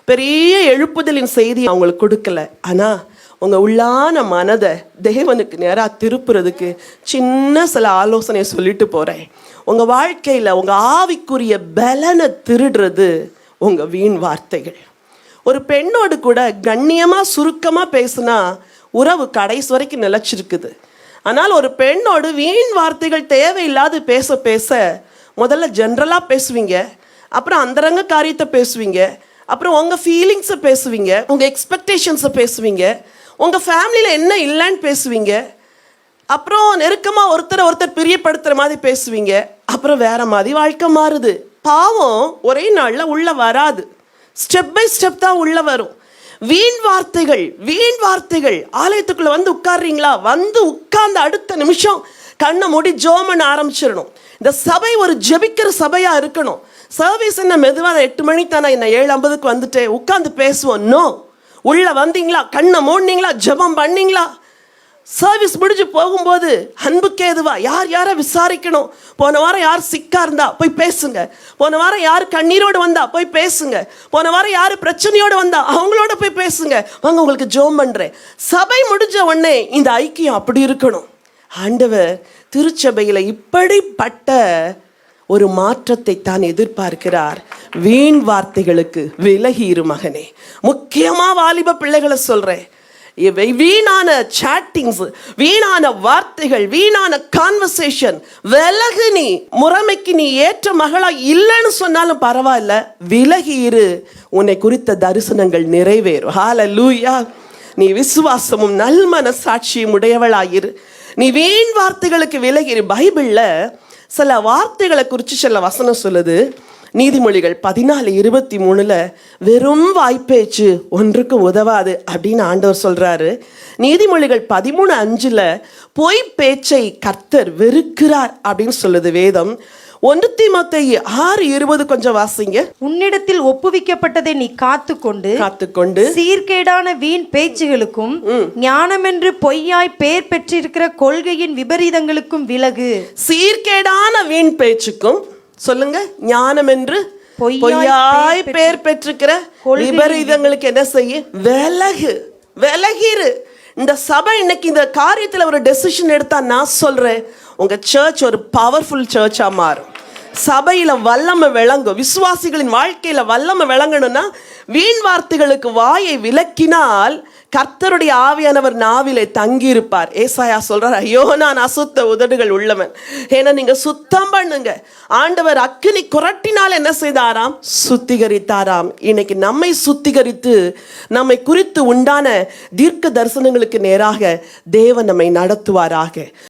பெரிய எழுப்புதலின் செய்தி அவங்களுக்கு கொடுக்கல. ஆனா உங்க உள்ளான மனதை தேவனுக்கு நேராக திருப்புறதுக்கு சின்ன சில ஆலோசனையை சொல்லிட்டு போறேன். உங்க வாழ்க்கையில உங்க ஆவிக்குரிய பலனை திருடுறது உங்க வீண் வார்த்தைகள். ஒரு பெண்ணோடு கூட கண்ணியமா சுருக்கமா பேசுனா உறவு கடைசி வரைக்கும் நிலைச்சிருக்குது. ஆனால் ஒரு பெண்ணோடு வீண் வார்த்தைகள் தேவையில்லாது பேச பேச முதல்ல ஜென்ரலாக பேசுவீங்க, அப்புறம் அந்தரங்க காரியத்தை பேசுவீங்க, அப்புறம் உங்கள் ஃபீலிங்ஸை பேசுவீங்க, உங்கள் எக்ஸ்பெக்டேஷன்ஸை பேசுவீங்க, உங்கள் ஃபேமிலியில் என்ன இல்லைன்னு பேசுவீங்க, அப்புறம் நெருக்கமாக ஒருத்தர் பிரியப்படுத்துகிற மாதிரி பேசுவீங்க, அப்புறம் வேற மாதிரி வாழ்க்கை மாறுது. பாவம் ஒரே நாளில் உள்ள வராது, ஸ்டெப் பை ஸ்டெப் தான் உள்ள வரும். வீண் வார்த்தைகள். ஆலயத்துக்குள்ள வந்து உட்கார்றீங்களா, வந்து உட்கார்ந்து அடுத்த நிமிஷம் கண்ணை மூடி ஜோமன் ஆரம்பிச்சிடணும். இந்த சபை ஒரு ஜெபிக்கிற சபையா இருக்கணும். சர்வீஸ் என்ன மெதுவாக 8 மணிக்கு தானே, என்ன 7:50 வந்துட்டு உட்காந்து பேசுவோம். நோ, உள்ள வந்தீங்களா, கண்ணை மூடினீங்களா, ஜெபம் பண்ணீங்களா, சர்வீஸ் முடிஞ்சு போகும்போது அன்புக்கு ஏதுவா யாரை விசாரிக்கணும். போன வாரம் யார் சிக்கா இருந்தா போய் பேசுங்க, போன வாரம் யார் கண்ணீரோடு வந்தா போய் பேசுங்க, போன வாரம் யார் பிரச்சனையோடு வந்தா அவங்களோட போய் பேசுங்க, வாங்க உங்களுக்கு ஜோம் பண்றேன். சபை முடிஞ்ச உடனே இந்த ஐக்கியம் அப்படி இருக்கணும். ஆண்டவர் திருச்சபையில இப்படிப்பட்ட ஒரு மாற்றத்தை தான் எதிர்பார்க்கிறார். வீண் வார்த்தைகளுக்கு விலகி இரு மகனே. முக்கியமா வாலிப பிள்ளைகளை சொல்றேன், இவை வீணான சாட்டிங்ஸ், வீணான வார்த்தைகள், வீணான கான்வர்சேஷன் விலகு. நீ முறைமைக்கு நீ ஏற்ற மகளா இல்லைன்னு சொன்னாலும் பரவாயில்ல, விலகி இரு. உன்னை குறித்த தரிசனங்கள் நிறைவேறும். ஹல்லேலூயா. நீ விசுவாசமும் நல்மன சாட்சியும் உடையவளாயிரு. நீ வீண் வார்த்தைகளுக்கு விலகிரு. பைபிள்ல சில வார்த்தைகளை குறித்து சில வசனம் சொல்லுது. நீதிமொழிகள் 14:23 வெறும் வாய்ப்பேச்சு ஒன்றுக்கு உதவாது அப்படின்னு ஆண்டவர் சொல்றாரு. நீதிமொழிகள் 13:5 பொய் பேச்சை கர்த்தர் வெறுக்கிறார் அப்படின்னு சொல்லுது வேதம். 1 தீமோத்தேயு 6:20 கொஞ்சம் வாசிங்க. உன்னிடத்தில் ஒப்புவிக்கப்பட்டதை நீ காத்துக்கொண்டு சீர்கேடான வீண் பேச்சுகளுக்கும் ஞானமென்று பொய்யாய் பெயர் பெற்றிருக்கிற கொள்கையின் விபரீதங்களுக்கும் விலகு. சீர்கேடான வீண் பேச்சுக்கும் சொல்லுங்க, ஞானம் என்று பொய்யாய் பெயர் பெற்றிருக்கிற விபரீதங்களுக்கு என்ன செய்ய? விலகிரு. இந்த சபை இன்னைக்கு இந்த காரியத்துல ஒரு டெசிஷன் எடுத்தா நான் சொல்றேன், உங்க சர்ச் ஒரு பவர்ஃபுல் சர்ச்சா மாறும். சபையில வல்லமை விளங்கும். விசுவாசிகளின் வாழ்க்கையில வல்லமை விளங்கணும்னா வீண் வார்த்தைகளுக்கு வாயை விலக்கினால் கர்த்தருடைய ஆவியானவர் நாவிலே தங்கி இருப்பார். ஏசாயா சொல்றார், ஐயோ நான் அசுத்த உதடுகள் உள்ளவன். ஏன்னா நீங்க சுத்தம் பண்ணுங்க. ஆண்டவர் அக்கினி குரட்டினால் என்ன செய்தாராம்? சுத்திகரித்தாராம். இன்னைக்கு நம்மை சுத்திகரித்து நம்மை குறித்து உண்டான தீர்க்க தரிசனங்களுக்கு நேராக தேவன் நம்மை நடத்துவாராக.